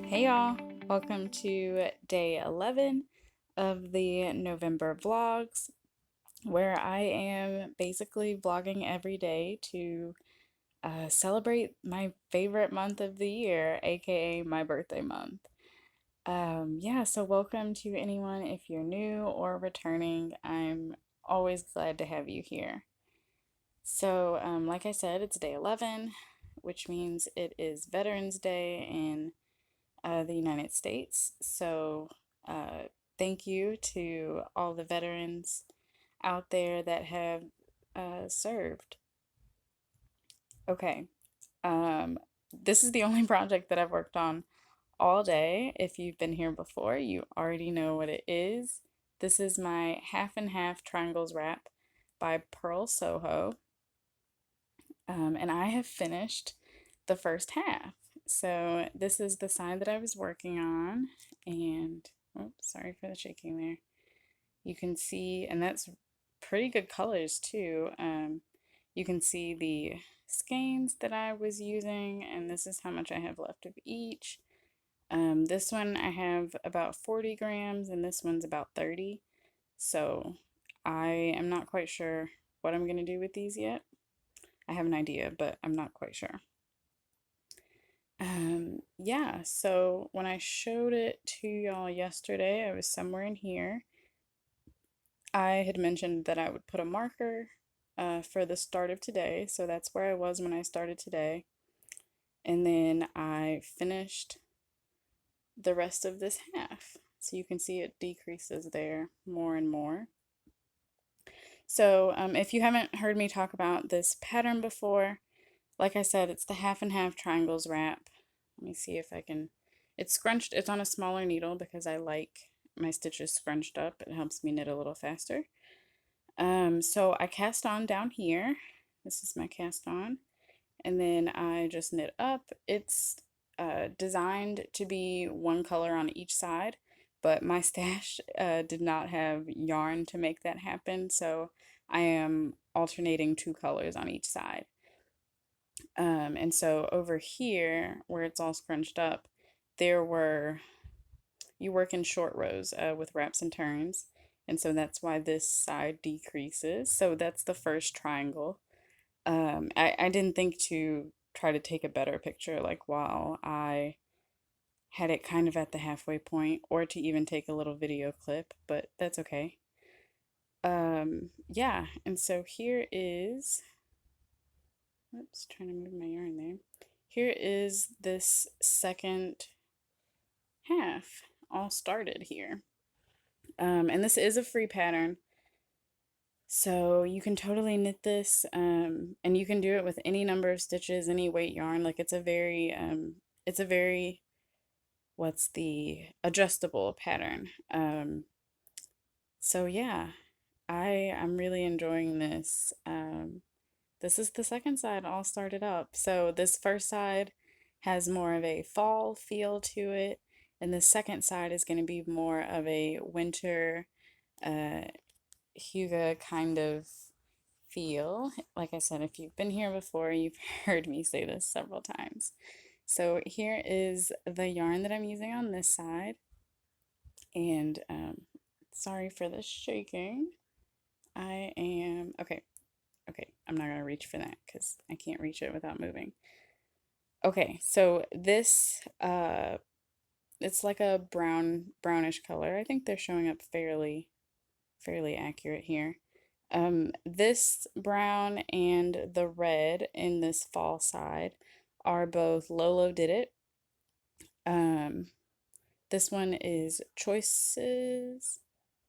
Hey y'all, welcome to day 11 of the November vlogs, where I am basically vlogging every day to celebrate my favorite month of the year, aka my birthday month. Yeah, so welcome to anyone if you're new or returning. I'm always glad to have you here. So, like I said, it's day 11, which means it is Veterans Day in the United States. So, thank you to all the veterans out there that have served. Okay, um, this is the only project that I've worked on all day. If you've been here before, you already know what it is. This is my half and half triangles wrap by Pearl Soho. And I have finished the first half. So this is the side that I was working on, and oh, sorry for the shaking there. You can see, and that's pretty good colors too. You can see the skeins that I was using, and this is how much I have left of each. This one I have about 40 grams, and this one's about 30. So I am not quite sure what I'm going to do with these yet. I have an idea, but I'm not quite sure. Yeah, so when I showed it to y'all yesterday, I was somewhere in here. I had mentioned that I would put a marker for the start of today, so that's where I was when I started today. And then I finished the rest of this half. So you can see it decreases there more and more. So if you haven't heard me talk about this pattern before, like I said, it's the half and half triangles wrap. Let me see if I can, it's scrunched, it's on a smaller needle because I like my stitches scrunched up. It helps me knit a little faster. So I cast on down here. This is my cast on. And then I just knit up. It's designed to be one color on each side, but my stash did not have yarn to make that happen. So I am alternating two colors on each side. And so over here, where it's all scrunched up, you work in short rows with wraps and turns. And so that's why this side decreases. So that's the first triangle. I didn't think to try to take a better picture, like while I had it kind of at the halfway point, or to even take a little video clip, but that's okay. Yeah, and so here is, oops, trying to move my yarn there. Here is this second half all started here. And this is a free pattern, so you can totally knit this, and you can do it with any number of stitches, any weight yarn. Like it's a very, what's the adjustable pattern. So yeah, I'm really enjoying this. This is the second side all started up. So this first side has more of a fall feel to it, and the second side is going to be more of a winter, uh, hygge kind of feel. Like I said, if you've been here before, you've heard me say this several times. So here is the yarn that I'm using on this side, and sorry for the shaking. Okay, I'm not gonna reach for that because I can't reach it without moving. Okay, so this, it's like a brownish color. I think they're showing up fairly accurate here. This brown and the red in this fall side are both Lolo Did It. This one is Choices.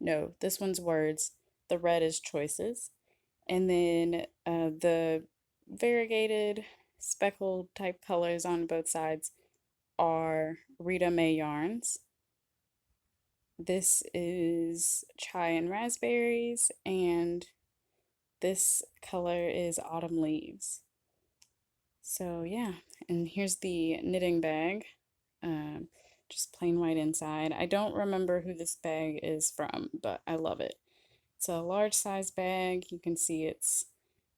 No, this one's Words. The red is Choices. And then the variegated speckled type colors on both sides are Rita Mae yarns. This is Chai and Raspberries, and this color is Autumn Leaves. So yeah, and here's the knitting bag, um, just plain white inside. I don't remember who this bag is from, but I love it. It's a large size bag. You can see it's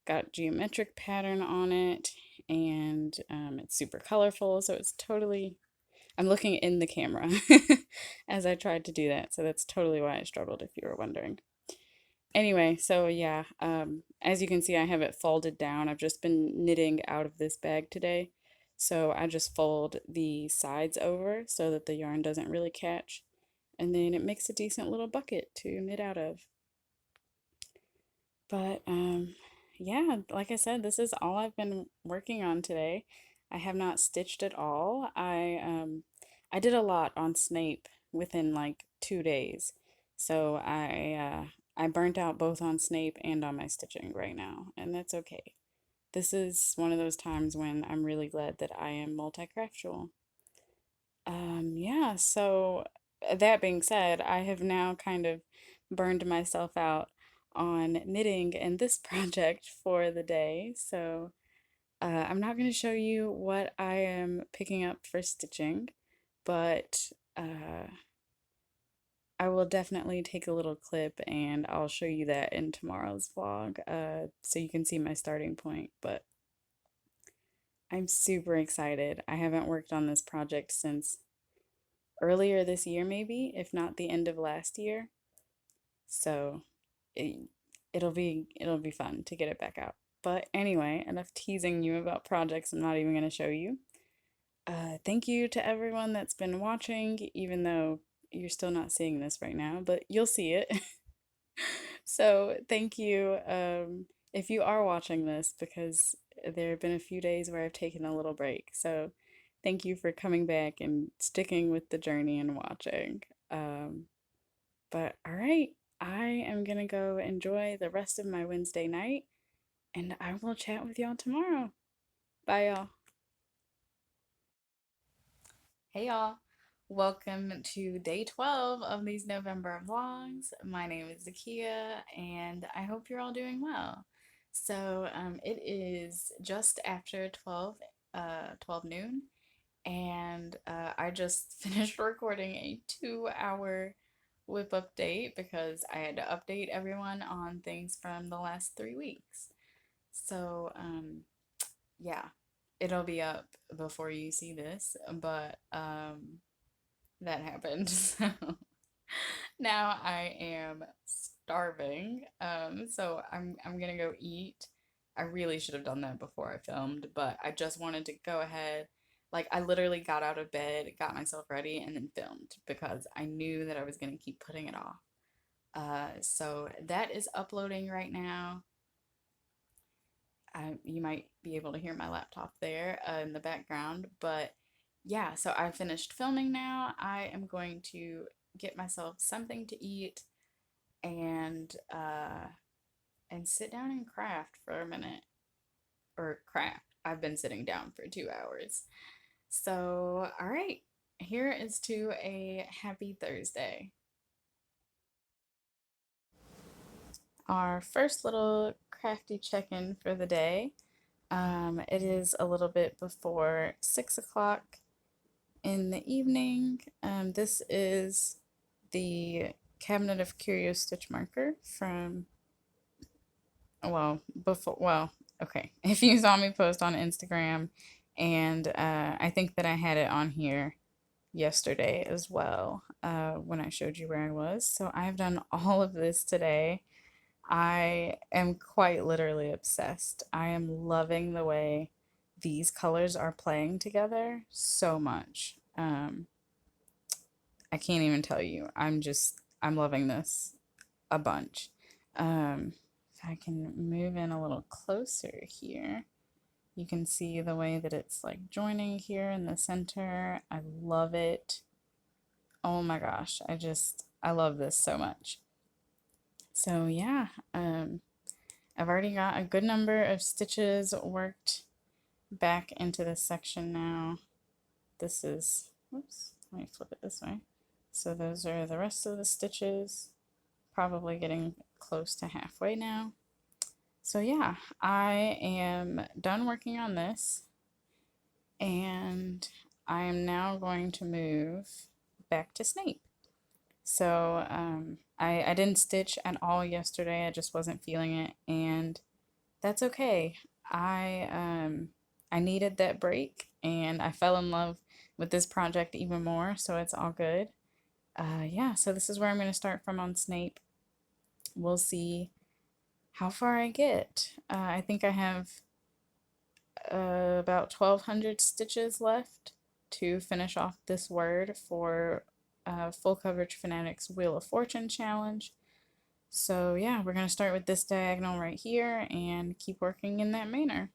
got geometric pattern on it, and it's super colorful, so it's I'm looking in the camera as I tried to do that, so that's totally why I struggled if you were wondering. Anyway, so yeah, as you can see, I have it folded down. I've just been knitting out of this bag today. So I just fold the sides over so that the yarn doesn't really catch. And then it makes a decent little bucket to knit out of. But yeah, like I said, this is all I've been working on today. I have not stitched at all. I did a lot on Snape within like 2 days. So I burnt out both on Snape and on my stitching right now, and that's okay. This is one of those times when I'm really glad that I am multi-craftual. Yeah, so that being said, I have now kind of burned myself out on knitting and this project for the day. So I'm not going to show you what I am picking up for stitching, but I will definitely take a little clip and I'll show you that in tomorrow's vlog, so you can see my starting point. But I'm super excited. I haven't worked on this project since earlier this year, maybe, if not the end of last year. So it, it'll be fun to get it back out. But anyway, enough teasing you about projects I'm not even going to show you. Thank you to everyone that's been watching, even though you're still not seeing this right now, but you'll see it. So thank you, if you are watching this, because there have been a few days where I've taken a little break. So thank you for coming back and sticking with the journey and watching. But all right, I am gonna go enjoy the rest of my Wednesday night, and I will chat with y'all tomorrow. Bye, y'all. Hey, y'all. Welcome to day 12 of these November vlogs. My name is Zakia, and I hope you're all doing well. So, it is just after 12 noon, and I just finished recording a 2-hour whip update because I had to update everyone on things from the last 3 weeks. So, yeah, it'll be up before you see this, but that happened. So now I am starving. So I'm gonna go eat. I really should have done that before I filmed, but I just wanted to go ahead. Like I literally got out of bed, got myself ready, and then filmed because I knew that I was gonna keep putting it off. So that is uploading right now. You might be able to hear my laptop there in the background, but yeah, so I finished filming now. I am going to get myself something to eat and sit down and craft for a minute. Or craft. I've been sitting down for 2 hours. So, all right, here is to a happy Thursday. Our first little crafty check-in for the day. It is a little bit before 6 o'clock in the evening. This is the Cabinet of Curious Stitch Marker from, okay. If you saw me post on Instagram, and I think that I had it on here yesterday as well, when I showed you where I was. So I've done all of this today. I am quite literally obsessed. I am loving the way these colors are playing together so much. I can't even tell you. I'm loving this a bunch. If I can move in a little closer here, you can see the way that it's like joining here in the center. I love it. Oh my gosh, I love this so much. So yeah, I've already got a good number of stitches worked back into this section now. This is, whoops, let me flip it this way. So those are the rest of the stitches, probably getting close to halfway now. So yeah, I am done working on this, and I am now going to move back to Snape. So I didn't stitch at all yesterday. I just wasn't feeling it, and that's okay. I needed that break, and I fell in love with this project even more, so it's all good. Yeah, so this is where I'm going to start from on Snape. We'll see how far I get. I think I have about 1,200 stitches left to finish off this word for Full Coverage Fanatics Wheel of Fortune challenge. So yeah, we're going to start with this diagonal right here and keep working in that manner.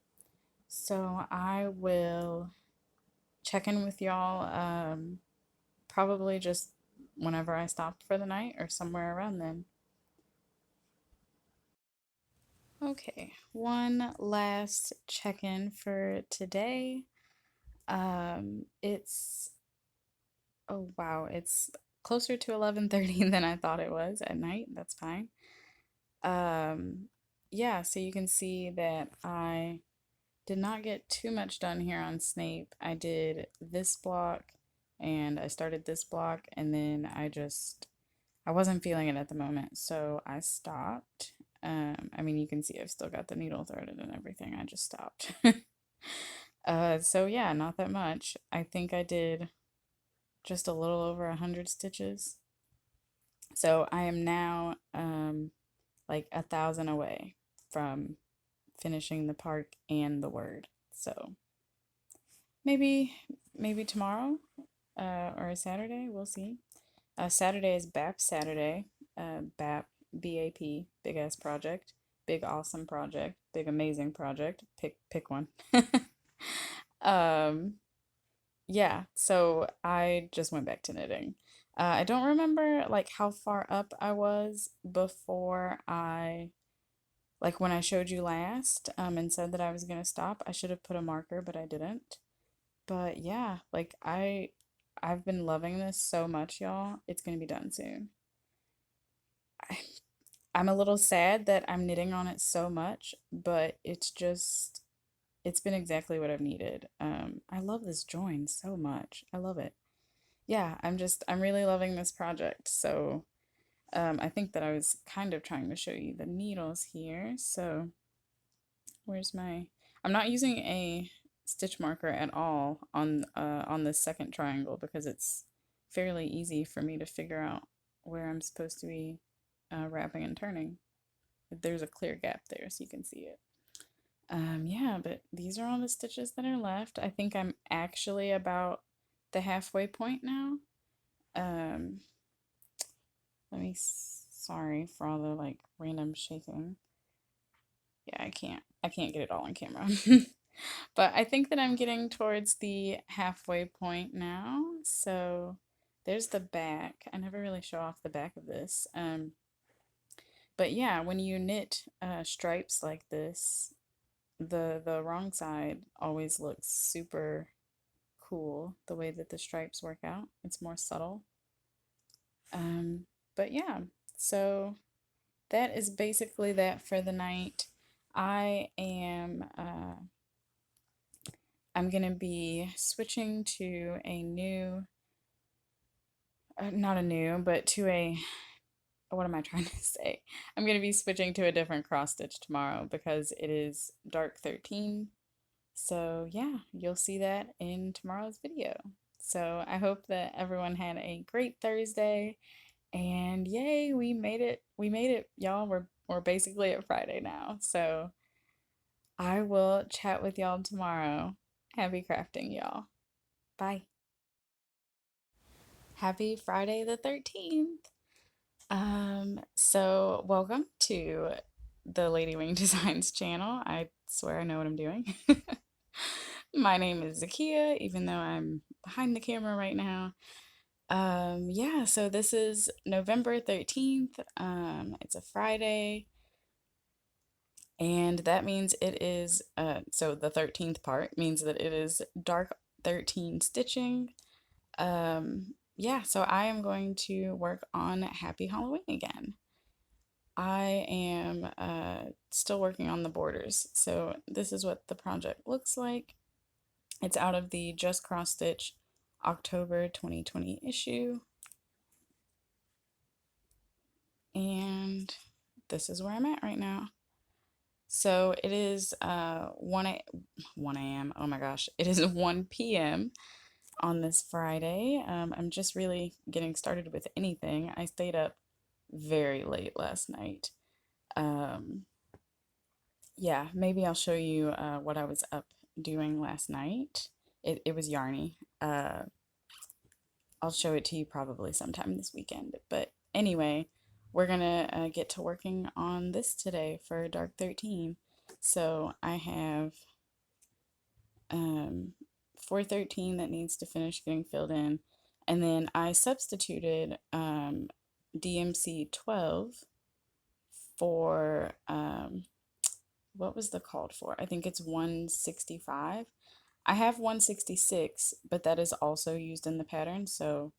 So I will check in with y'all probably just whenever I stop for the night or somewhere around then. Okay, one last check-in for today. It's oh wow, it's closer to 11:30 than I thought it was at night. That's fine. Um, yeah, so you can see that I did not get too much done here on Snape. I did this block and I started this block and then I wasn't feeling it at the moment, so I stopped. I mean, you can see I've still got the needle threaded and everything. I just stopped. So yeah, not that much. I think I did just a little over 100 stitches. So I am now like 1,000 away from finishing the park and the word. So maybe tomorrow or a Saturday, we'll see. Saturday is BAP Saturday. BAP, BAP, big ass project, big awesome project, big amazing project. Pick one. um, yeah. So I just went back to knitting. I don't remember like how far up I was before like when I showed you last, and said that I was gonna stop. I should have put a marker, but I didn't. But yeah, like I've been loving this so much, y'all. It's gonna be done soon. I, I'm a little sad that I'm knitting on it so much, but it's been exactly what I've needed. I love this join so much. I love it. Yeah, I'm really loving this project. So, I think that I was kind of trying to show you the needles here. So, where's my, I'm not using a stitch marker at all on this second triangle because it's fairly easy for me to figure out where I'm supposed to be wrapping and turning. There's a clear gap there so you can see it. Yeah, but these are all the stitches that are left. I think I'm actually about the halfway point now. Um, sorry for all the like random shaking. Yeah, I can't get it all on camera. But I think that I'm getting towards the halfway point now. So there's the back. I never really show off the back of this. But yeah, when you knit stripes like this, the wrong side always looks super cool the way that the stripes work out. It's more subtle. Um, but yeah, so that is basically that for the night. I am I'm gonna be switching to a new, not a new, but to a, what am I trying to say? I'm gonna be switching to a different cross stitch tomorrow because it is dark 13. So yeah, you'll see that in tomorrow's video. So I hope that everyone had a great Thursday and yay, we made it. We made it, y'all. We're basically at Friday now. So I will chat with y'all tomorrow. Happy crafting, y'all. Bye. Happy Friday the 13th. So welcome to the Ladywing Designs channel. I swear I know what I'm doing. My name is Zakia, even though I'm behind the camera right now. Yeah, so this is November 13th. It's a Friday, and that means it is, so the 13th part means that it is dark 13 stitching. Yeah, so I am going to work on Happy Halloween again. I am still working on the borders, so this is what the project looks like. It's out of the Just Cross Stitch October 2020 issue. And this is where I'm at right now. So it is 1 a.m. Oh my gosh, it is 1 p.m. on this Friday. I'm just really getting started with anything. I stayed up very late last night. Um, yeah, maybe I'll show you what I was up doing last night. It was yarny. I'll show it to you probably sometime this weekend. But anyway, we're gonna get to working on this today for Dark 13. So I have um, 413 that needs to finish getting filled in. And then I substituted DMC 12 for what was the called for? I think it's 165. I have 166, but that is also used in the pattern. So,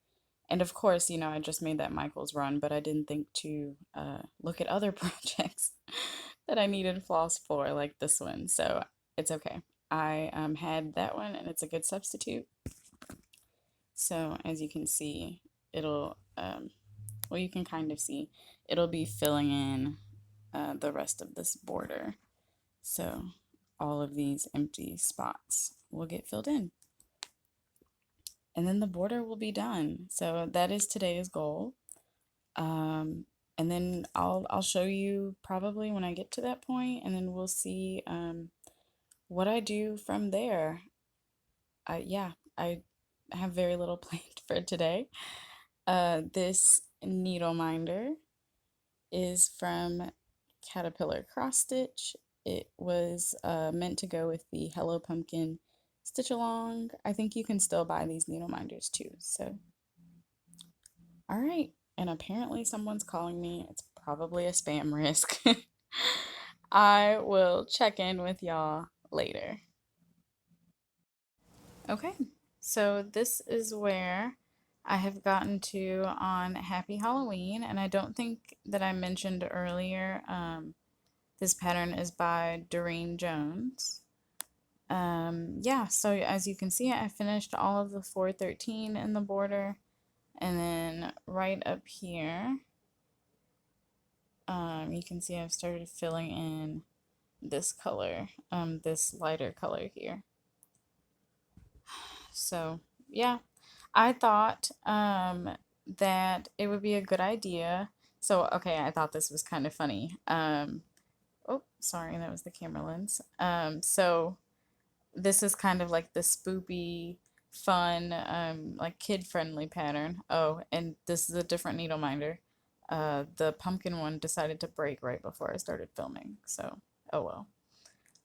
and of course, I just made that Michael's run, but I didn't think to look at other projects that I needed floss for, like this one. So it's okay. I had that one, and it's a good substitute. So as you can see, it'll, well, you can kind of see, it'll be filling in the rest of this border. So all of these empty spots will get filled in. And then the border will be done. So that is today's goal. Um, and then I'll show you probably when I get to that point, and then we'll see what I do from there. Yeah, I have very little planned for today. This needle minder is from Caterpillar Cross Stitch. It was meant to go with the Hello Pumpkin Stitch Along. I think you can still buy these needle minders too. So, all right. And apparently someone's calling me. It's probably a spam risk. I will check in with y'all later. Okay, so this is where I have gotten to on Happy Halloween, and I don't think that I mentioned earlier, this pattern is by Doreen Jones. Yeah, so as you can see, I finished all of the 413 in the border, and then right up here, you can see I've started filling in this color, this lighter color here. So, yeah, I thought that it would be a good idea. So, okay, I thought this was kind of funny. Oh, sorry, that was the camera lens. So this is kind of like the spoopy, fun, like kid-friendly pattern. Oh, and this is a different needle minder. The pumpkin one decided to break right before I started filming, so oh well.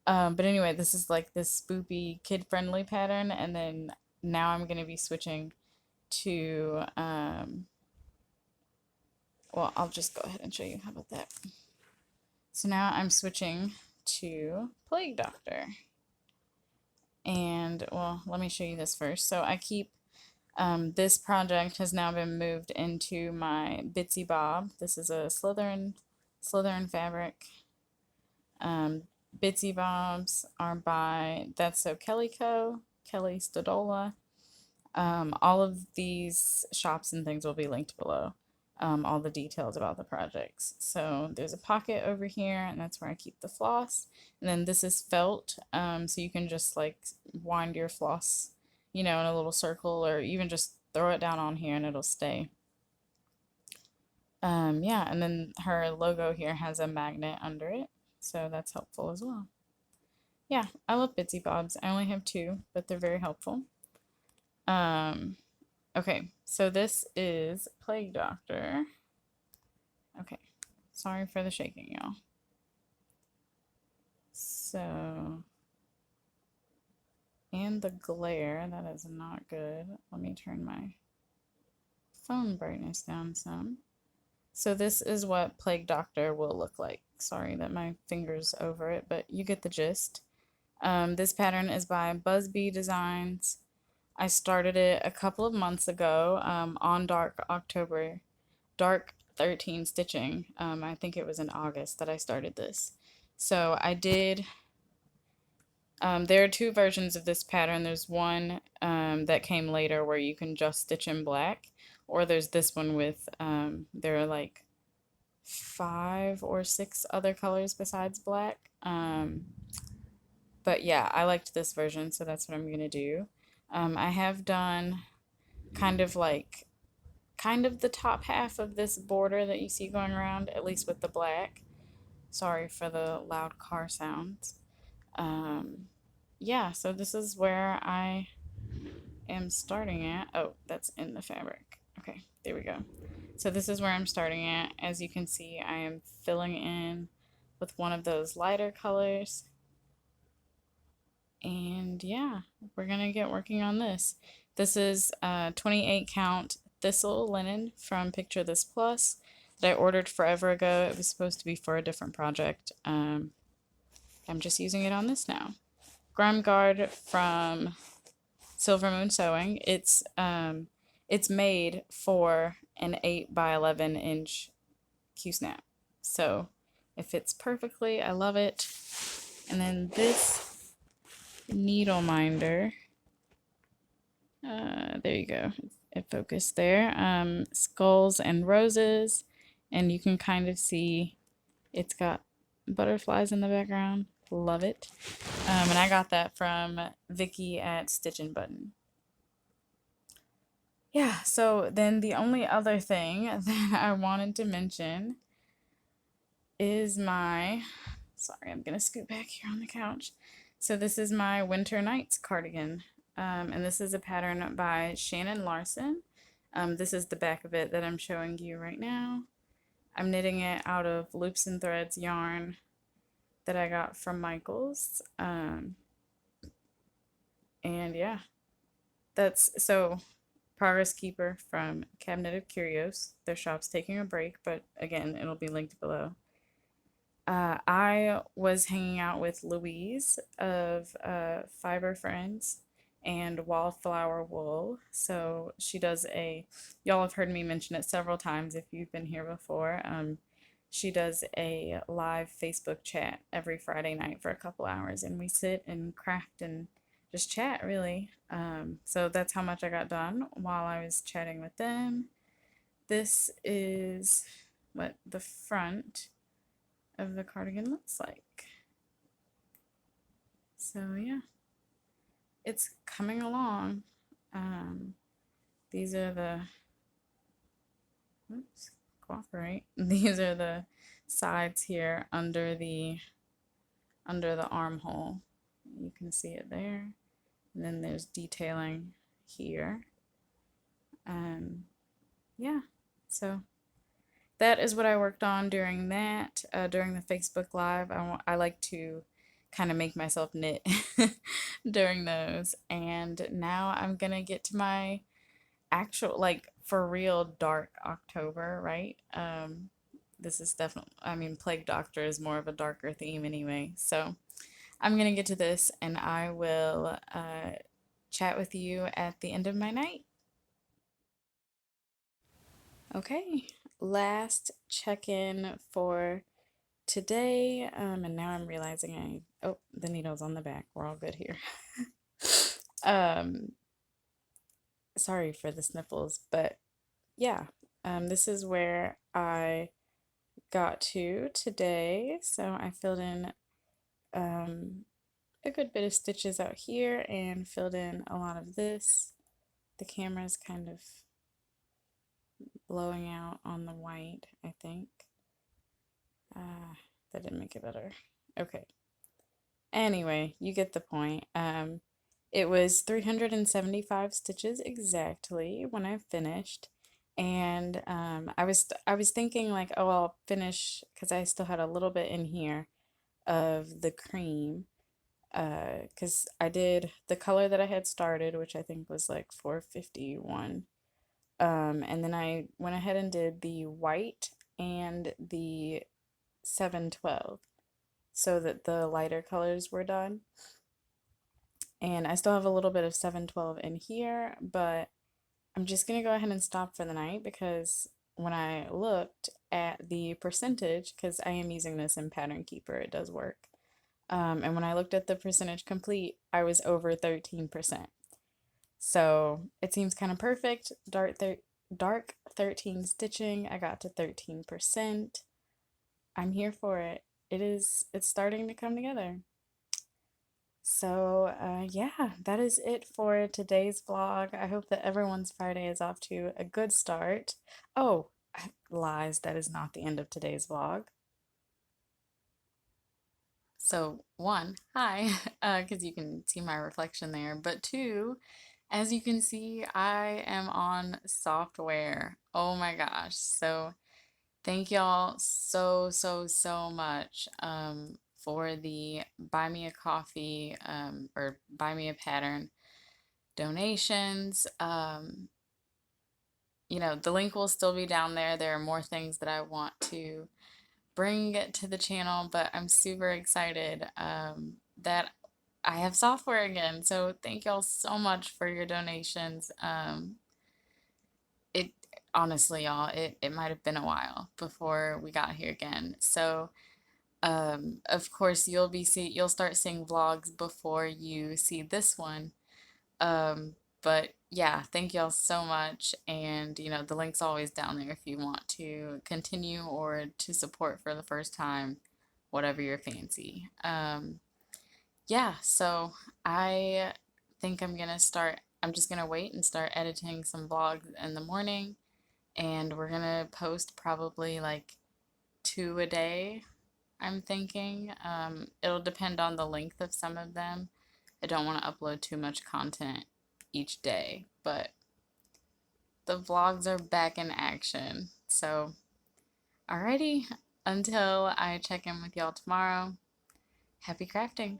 But anyway, this is like this spoopy, kid-friendly pattern, and then now I'm gonna be switching to well, I'll just go ahead and show you. How about that? So now I'm switching to Plague Doctor. And well, let me show you this first. So I keep this project has now been moved into my Bitsy Bob. This is a Slytherin fabric. Um, Bitsy Bobs are by That's So Kelly Co. Kelly Stodola. All of these shops and things will be linked below. All the details about the projects. So there's a pocket over here, and that's where I keep the floss. And then this is felt, so you can just like wind your floss, in a little circle, or even just throw it down on here and it'll stay. Yeah, and then her logo here has a magnet under it, so that's helpful as well. Yeah, I love Bitsy Bobs. I only have two, but they're very helpful. Okay, so this is Plague Doctor. Okay, sorry for the shaking, y'all. So, and the glare, that is not good. Let me turn my phone brightness down some. So this is what Plague Doctor will look like. Sorry that my finger's over it, but you get the gist. This pattern is by Busby Designs. I started it a couple of months ago on Dark 13 stitching. I think it was in August that I started this. So I did, there are two versions of this pattern. There's one that came later where you can just stitch in black, or there's this one with, there are like 5 or 6 other colors besides black. But yeah, I liked this version, so that's what I'm gonna do. I have done kind of like kind of the top half of this border that you see going around, at least with the black. Sorry for the loud car sounds. Um, yeah, so this is where I am starting at. Oh, that's in the fabric. Okay, there we go. So this is where I'm starting at. As you can see, I am filling in with one of those lighter colors. And yeah, we're gonna get working on this. This is 28 count Thistle linen from Picture This Plus that I ordered forever ago. It was supposed to be for a different project. I'm just using it on this now. Grime Guard from Silver Moon Sewing. It's made for an 8 by 11 inch Q snap. So it fits perfectly. I love it. And then this needle minder, there you go. It focused there. Skulls and roses, and you can kind of see it's got butterflies in the background. Love it. And I got that from Vicky at Stitch and Button. Yeah, so then the only other thing that I wanted to mention is my, sorry, I'm gonna scoot back here on the couch. So this is my Winter Nights cardigan. And this is a pattern by Shannon Larson. This is the back of it that I'm showing you right now. I'm knitting it out of Loops and Threads yarn that I got from Michaels. And yeah, that's so Progress Keeper from Cabinet of Curios. Their shop's taking a break, but again, it'll be linked below. I was hanging out with Louise of Fiber Friends and Wallflower Wool. So she does y'all have heard me mention it several times if you've been here before. She does a live Facebook chat every Friday night for a couple hours, and we sit and craft and just chat, really. So that's how much I got done while I was chatting with them. This is what the front of the cardigan looks like. So yeah, it's coming along. These are the, oops, cooperate. These are the sides here under the armhole. You can see it there. And then there's detailing here. Yeah, so that is what I worked on during that, during the Facebook Live. I like to kind of make myself knit during those. And now I'm gonna get to my actual, like, for real dark October, right? This is definitely, I mean, Plague Doctor is more of a darker theme anyway. So I'm gonna get to this and I will chat with you at the end of my night. Okay, last check-in for today, and now I'm realizing oh, the needle's on the back. We're all good here. Um, sorry for the sniffles, but yeah, this is where I got to today. So I filled in a good bit of stitches out here and filled in a lot of this. The camera's kind of blowing out on the white, I think. That didn't make it better. Okay. Anyway, you get the point. It was 375 stitches exactly when I finished. And I was thinking like, oh, I'll finish because I still had a little bit in here of the cream. Because I did the color that I had started, which I think was like 451. And then I went ahead and did the white and the 712 so that the lighter colors were done. And I still have a little bit of 712 in here, but I'm just going to go ahead and stop for the night because when I looked at the percentage, because I am using this in Pattern Keeper, it does work. And when I looked at the percentage complete, I was over 13%. So it seems kind of perfect. Dark 13 stitching. I got to 13%. I'm here for it. It's starting to come together. Yeah, that is it for today's vlog. I hope that everyone's Friday is off to a good start. Oh, lies, that is not the end of today's vlog. So, one, hi, because you can see my reflection there. But two, as you can see, I am on software. Oh my gosh. So, thank y'all so much for the buy me a coffee or buy me a pattern donations. The link will still be down there. There are more things that I want to bring to the channel, but I'm super excited that I have software again. So thank y'all so much for your donations. It honestly, y'all, it might have been a while before we got here again. So of course you'll start seeing vlogs before you see this one. Um, but yeah, thank y'all so much. And the link's always down there if you want to continue or to support for the first time, whatever your fancy. Yeah, so I think I'm just gonna wait and start editing some vlogs in the morning, and we're gonna post probably like two a day, I'm thinking. It'll depend on the length of some of them. I don't want to upload too much content each day, but the vlogs are back in action. So, alrighty, until I check in with y'all tomorrow, happy crafting.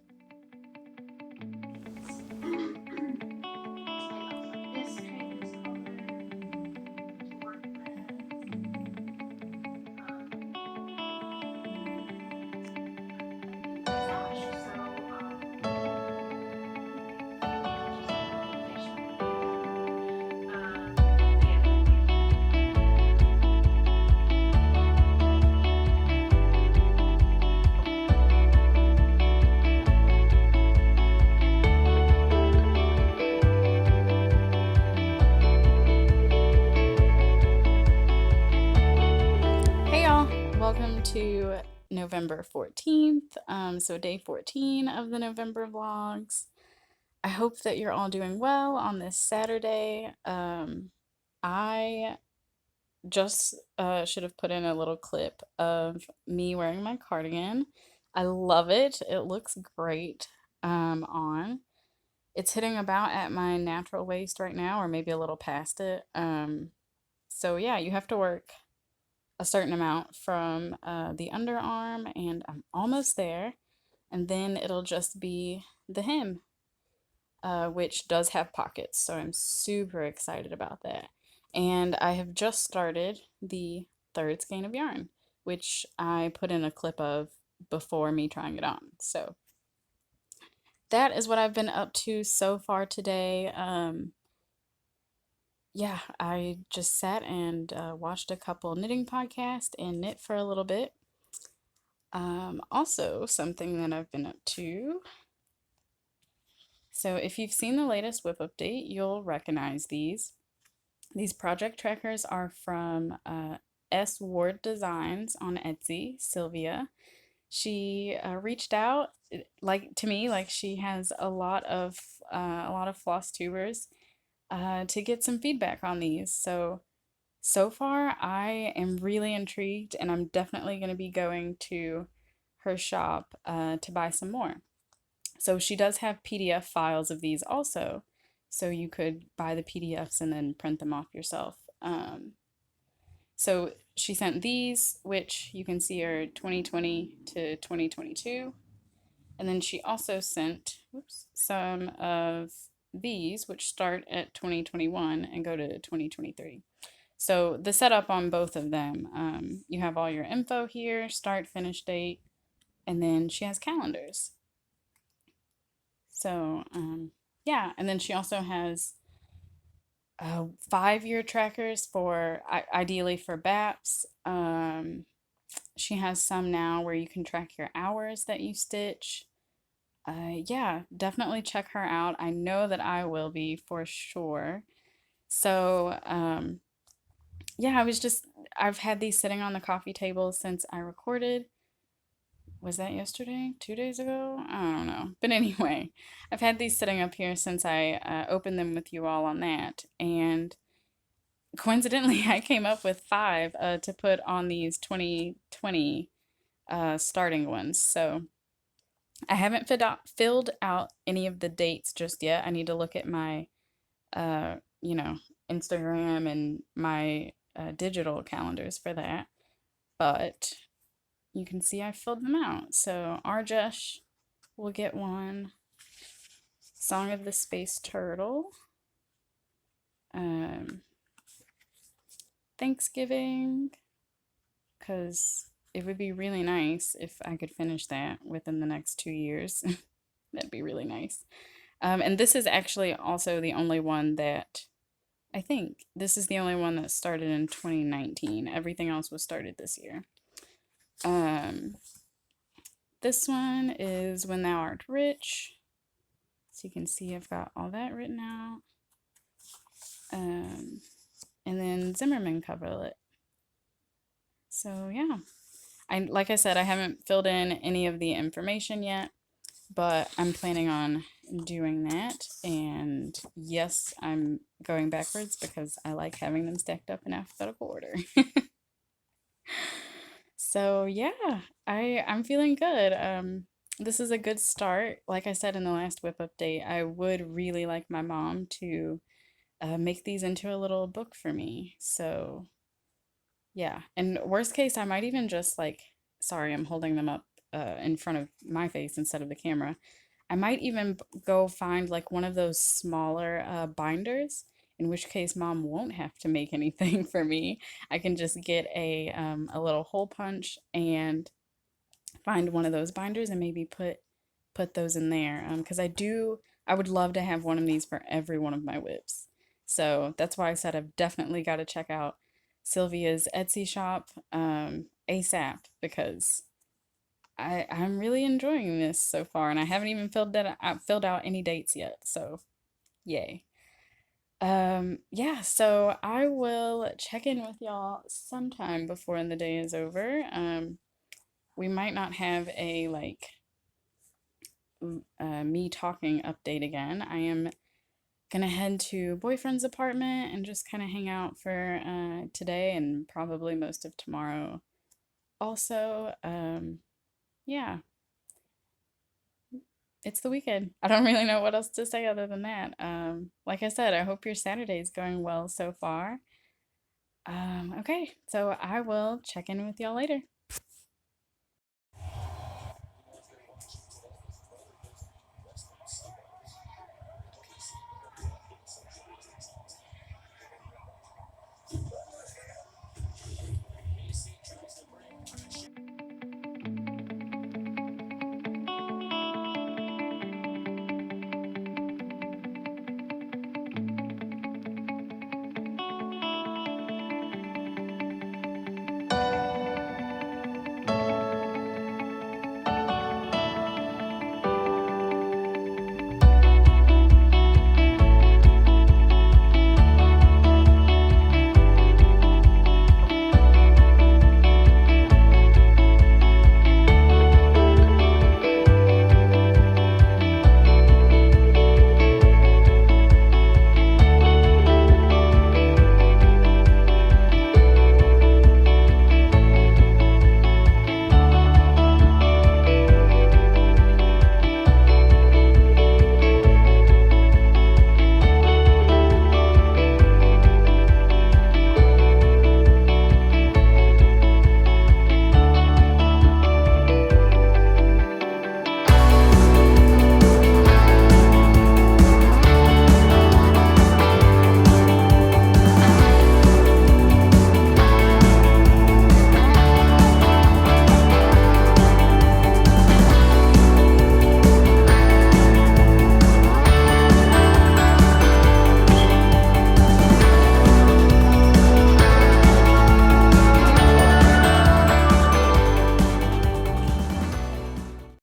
Hey y'all, welcome to November 14th. So day 14 of the November vlogs. I hope that you're all doing well on this Saturday. I just should have put in a little clip of me wearing my cardigan. I love it. It looks great on. It's hitting about at my natural waist right now, or maybe a little past it. So yeah, you have to work a certain amount from the underarm, and I'm almost there. And then it'll just be the hem, which does have pockets. So I'm super excited about that. And I have just started the third skein of yarn, which I put in a clip of before me trying it on. So that is what I've been up to so far today. Yeah, I just sat and watched a couple knitting podcasts and knit for a little bit. Also, something that I've been up to. So, if you've seen the latest whip update, you'll recognize these. These project trackers are from S. Ward Designs on Etsy, Sylvia. She reached out like to me, like she has a lot of floss tubers to get some feedback on these. So far, I am really intrigued, and I'm definitely going to be going to her shop to buy some more. So she does have PDF files of these also, so you could buy the PDFs and then print them off yourself. So she sent these, which you can see are 2020 to 2022. And then she also sent some of these, which start at 2021 and go to 2023. So the setup on both of them, you have all your info here, start, finish date, and then she has calendars. So yeah, and then she also has 5-year trackers for ideally for BAPS. She has some now where you can track your hours that you stitch. Yeah, definitely check her out. I know that I will be for sure. So, yeah, I've had these sitting on the coffee table since I recorded. Was that yesterday? 2 days ago? I don't know. But anyway, I've had these sitting up here since I opened them with you all on that. And coincidentally, I came up with five to put on these 2020 starting ones. So I haven't filled out any of the dates just yet. I need to look at my, uh, you know, Instagram and my digital calendars for that. But you can see I filled them out. So Arjesh will get one. Song of the Space Turtle. Um, Thanksgiving, because it would be really nice if I could finish that within the next 2 years. That'd be really nice. And this is actually also the only one that I think this is the only one that started in 2019. Everything else was started this year. Um, this one is When Thou Art Rich. So you can see I've got all that written out. And then Zimmerman coverlet. So yeah, like I said, I haven't filled in any of the information yet, but I'm planning on doing that. And yes, I'm going backwards because I like having them stacked up in alphabetical order. So yeah, I'm feeling good. This is a good start. Like I said in the last whip update, I would really like my mom to make these into a little book for me. So yeah, and worst case, I might even just like, sorry, I'm holding them up in front of my face instead of the camera. I might even go find like one of those smaller binders, in which case mom won't have to make anything for me. I can just get a little hole punch and find one of those binders and maybe put those in there. Because I would love to have one of these for every one of my whips. So that's why I said I've definitely got to check out Sylvia's Etsy shop ASAP because I'm really enjoying this so far, and I haven't even filled out any dates yet. So yay. Yeah, so I will check in with y'all sometime before the day is over. We might not have a like me talking update again. I am gonna head to boyfriend's apartment and just kind of hang out for today and probably most of tomorrow. Also, yeah, it's the weekend. I don't really know what else to say other than that. Like I said, I hope your Saturday is going well so far. Okay, so I will check in with y'all later.